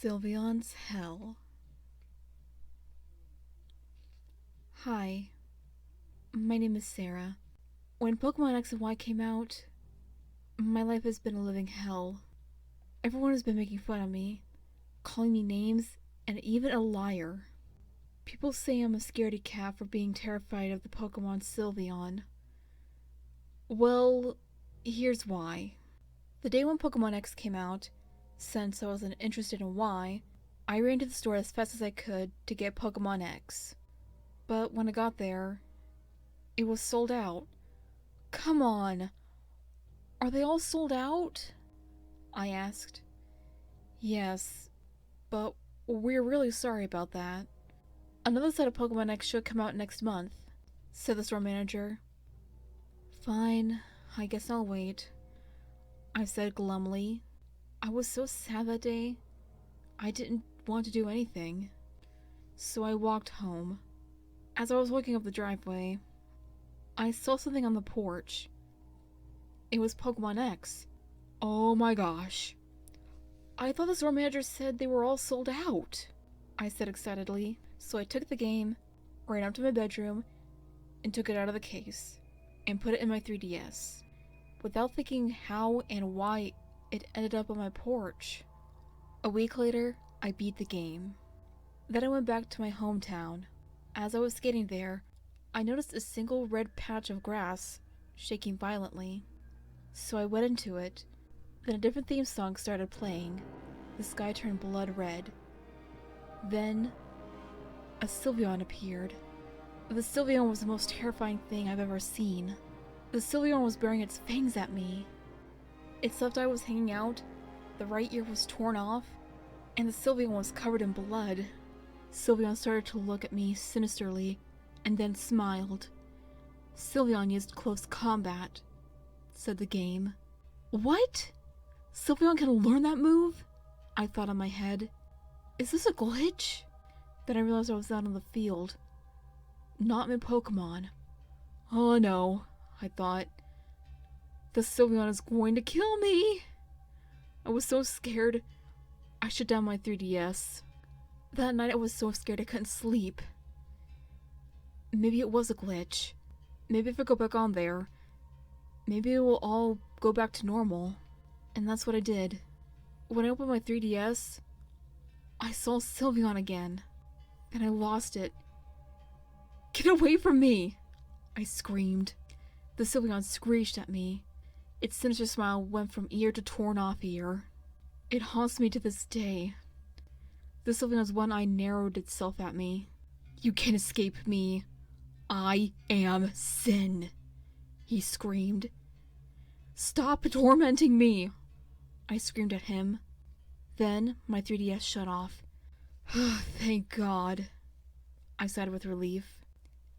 Sylveon's Hell. Hi, my name is Sarah. When Pokemon X and Y came out, my life has been a living hell. Everyone has been making fun of me, calling me names, and even a liar. People say I'm a scaredy cat for being terrified of the Pokemon Sylveon. Well, here's why. The day when Pokemon X came out, since I wasn't interested in Y, I ran to the store as fast as I could to get Pokemon X. But when I got there, it was sold out. Come on! Are they all sold out? I asked. Yes, but we're really sorry about that. Another set of Pokemon X should come out next month, said the store manager. Fine, I guess I'll wait, I said glumly. I was so sad that day. I didn't want to do anything. So I walked home. As I was walking up the driveway, I saw something on the porch. It was Pokemon X. Oh my gosh. I thought the store manager said they were all sold out, I said excitedly. So I took the game, ran up to my bedroom, and took it out of the case, and put it in my 3DS, without thinking how and why it ended up on my porch. A week later, I beat the game. Then I went back to my hometown. As I was skating there, I noticed a single red patch of grass shaking violently. So I went into it. Then a different theme song started playing. The sky turned blood red. Then a Sylveon appeared. The Sylveon was the most terrifying thing I've ever seen. The Sylveon was baring its fangs at me. Its left eye was hanging out, the right ear was torn off, and the Sylveon was covered in blood. Sylveon started to look at me sinisterly, and then smiled. Sylveon used close combat, said the game. What? Sylveon can learn that move? I thought in my head. Is this a glitch? Then I realized I was out on the field. Not my Pokemon. Oh no, I thought. The Sylveon is going to kill me! I was so scared, I shut down my 3DS. That night I was so scared I couldn't sleep. Maybe it was a glitch. Maybe if I go back on there, maybe it will all go back to normal. And that's what I did. When I opened my 3DS, I saw Sylveon again. Then I lost it. Get away from me! I screamed. The Sylveon screeched at me. Its sinister smile went from ear to torn off ear. It haunts me to this day. The Sylveon's one eye narrowed itself at me. You can't escape me. I am Sin, he screamed. Stop tormenting me, I screamed at him. Then my 3DS shut off. Thank God, I sighed with relief.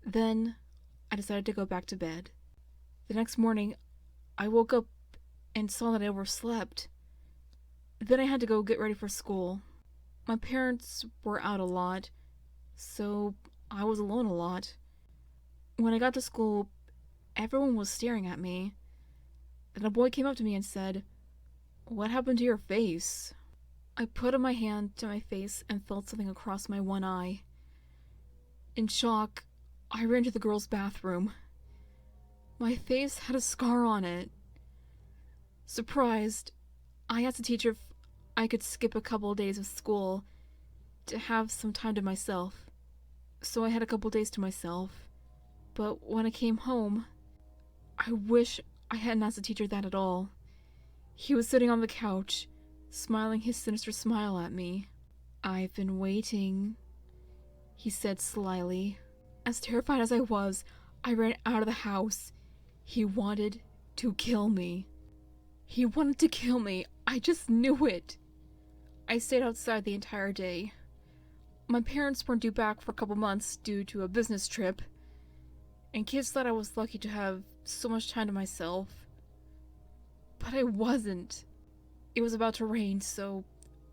Then I decided to go back to bed. The next morning, I woke up and saw that I overslept. Then I had to go get ready for school. My parents were out a lot, so I was alone a lot. When I got to school, everyone was staring at me. Then a boy came up to me and said, "What happened to your face?" I put my hand to my face and felt something across my one eye. In shock, I ran to the girls' bathroom. My face had a scar on it. Surprised, I asked the teacher if I could skip a couple of days of school to have some time to myself. So I had a couple days to myself. But when I came home, I wish I hadn't asked the teacher that at all. He was sitting on the couch, smiling his sinister smile at me. I've been waiting, he said slyly. As terrified as I was, I ran out of the house. He wanted to kill me. He wanted to kill me. I just knew it. I stayed outside the entire day. My parents weren't due back for a couple months due to a business trip, and kids thought I was lucky to have so much time to myself. But I wasn't. It was about to rain, so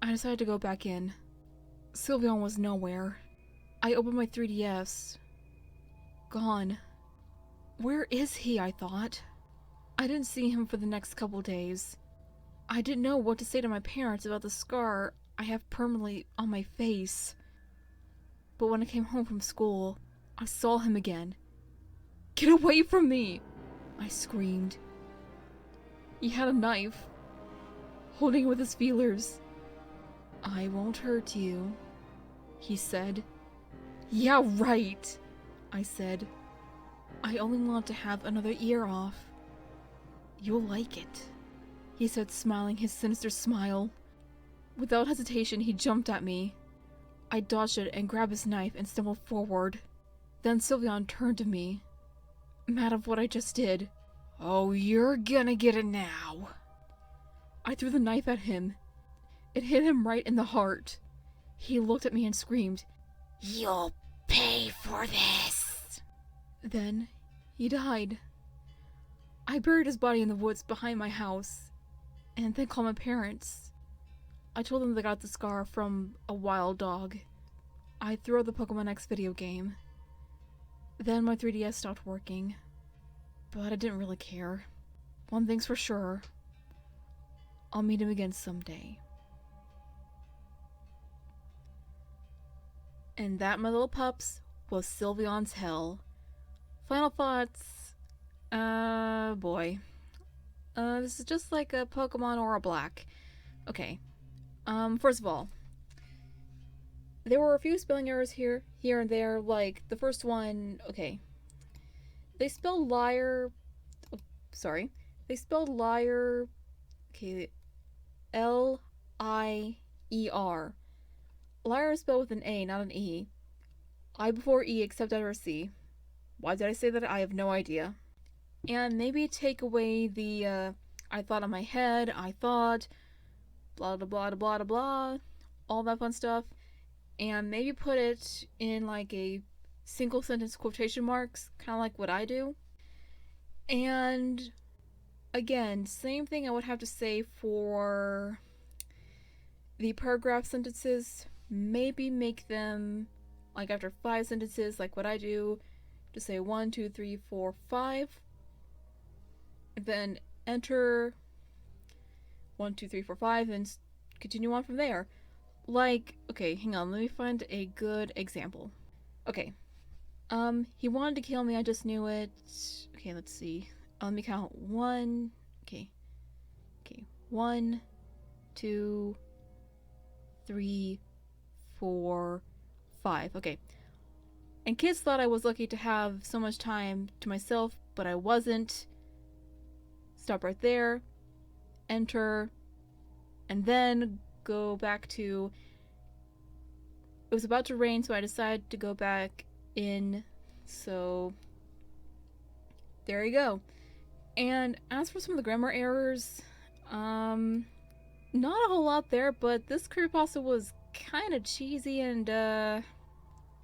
I decided to go back in. Sylveon was nowhere. I opened my 3DS. Gone. Where is he, I thought. I didn't see him for the next couple days. I didn't know what to say to my parents about the scar I have permanently on my face. But when I came home from school, I saw him again. Get away from me! I screamed. He had a knife, holding it with his feelers. I won't hurt you, he said. Yeah, right, I said. I only want to have another ear off. You'll like it, he said, smiling his sinister smile. Without hesitation, he jumped at me. I dodged it and grabbed his knife and stumbled forward. Then Sylveon turned to me, mad of what I just did. Oh, you're gonna get it now. I threw the knife at him. It hit him right in the heart. He looked at me and screamed, You'll pay for this! Then he died. I buried his body in the woods behind my house, and then called my parents. I told them they got the scar from a wild dog. I threw out the Pokemon X video game. Then my 3DS stopped working. But I didn't really care. One thing's for sure. I'll meet him again someday. And that, my little pups, was Sylveon's hell. Final thoughts? Boy. This is just like a Pokemon Aura Black. Okay. First of all, there were a few spelling errors here and there, like the first one, okay. They spelled liar, they spelled liar, okay, L-I-E-R. Liar is spelled with an A, not an E. I before E except after C. Why did I say that? I have no idea. And maybe take away the, I thought in my head, I thought, blah blah blah blah blah blah, all that fun stuff, and maybe put it in like a single sentence quotation marks, kind of like what I do. And again, same thing I would have to say for the paragraph sentences. Maybe make them like after 5 sentences, like what I do, to say 1, 2, 3, 4, 5, then enter 1, 2, 3, 4, 5, and continue on from there. Like, okay, hang on, let me find a good example. Okay, he wanted to kill me, I just knew it. Okay, let's see. Let me count. 1, okay, 1, 2, 3, 4, 5. Okay. And kids thought I was lucky to have so much time to myself, but I wasn't. Stop right there. Enter. And then go back to... It was about to rain, so I decided to go back in. So... there you go. And as for some of the grammar errors, not a whole lot there, but this creepypasta was kind of cheesy and,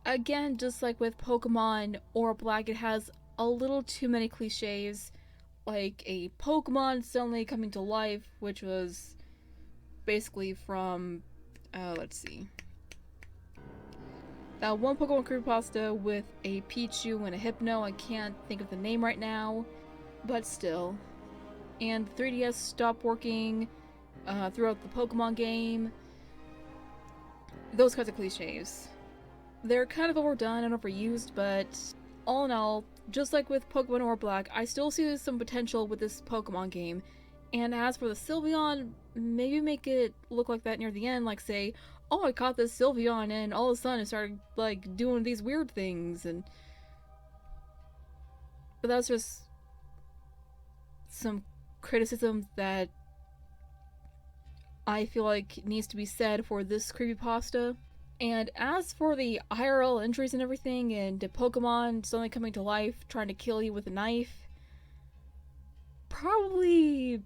again, just like with Pokemon Aura Black, it has a little too many cliches, like a Pokemon suddenly coming to life, which was basically from, let's see, that one Pokemon creepypasta with a Pichu and a Hypno. I can't think of the name right now, but still. And the 3DS stopped working throughout the Pokemon game. Those kinds of cliches. They're kind of overdone and overused, but all in all, just like with Pokemon Aura Black, I still see some potential with this Pokemon game. And as for the Sylveon, maybe make it look like that near the end, like say, oh, I caught this Sylveon and all of a sudden it started, like, doing these weird things, and... But that's just some criticism that I feel like needs to be said for this creepypasta. And as for the IRL injuries and everything, and the Pokemon suddenly coming to life, trying to kill you with a knife, probably,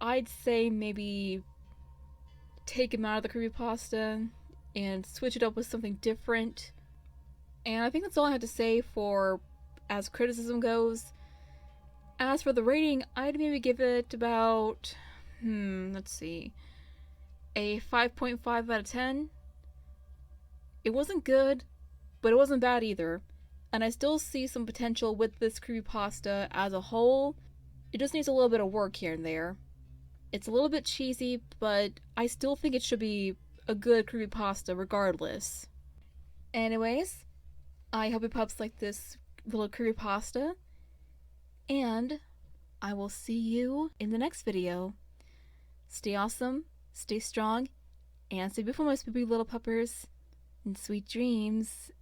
I'd say maybe take him out of the creepypasta and switch it up with something different. And I think that's all I have to say for as criticism goes. As for the rating, I'd maybe give it about, let's see, a 5.5 out of 10. It wasn't good, but it wasn't bad either. And I still see some potential with this creepypasta as a whole. It just needs a little bit of work here and there. It's a little bit cheesy, but I still think it should be a good creepypasta regardless. Anyways, I hope you pups like this little creepypasta, and I will see you in the next video. Stay awesome, stay strong, and stay beautiful, my spoopy little puppers, and sweet dreams.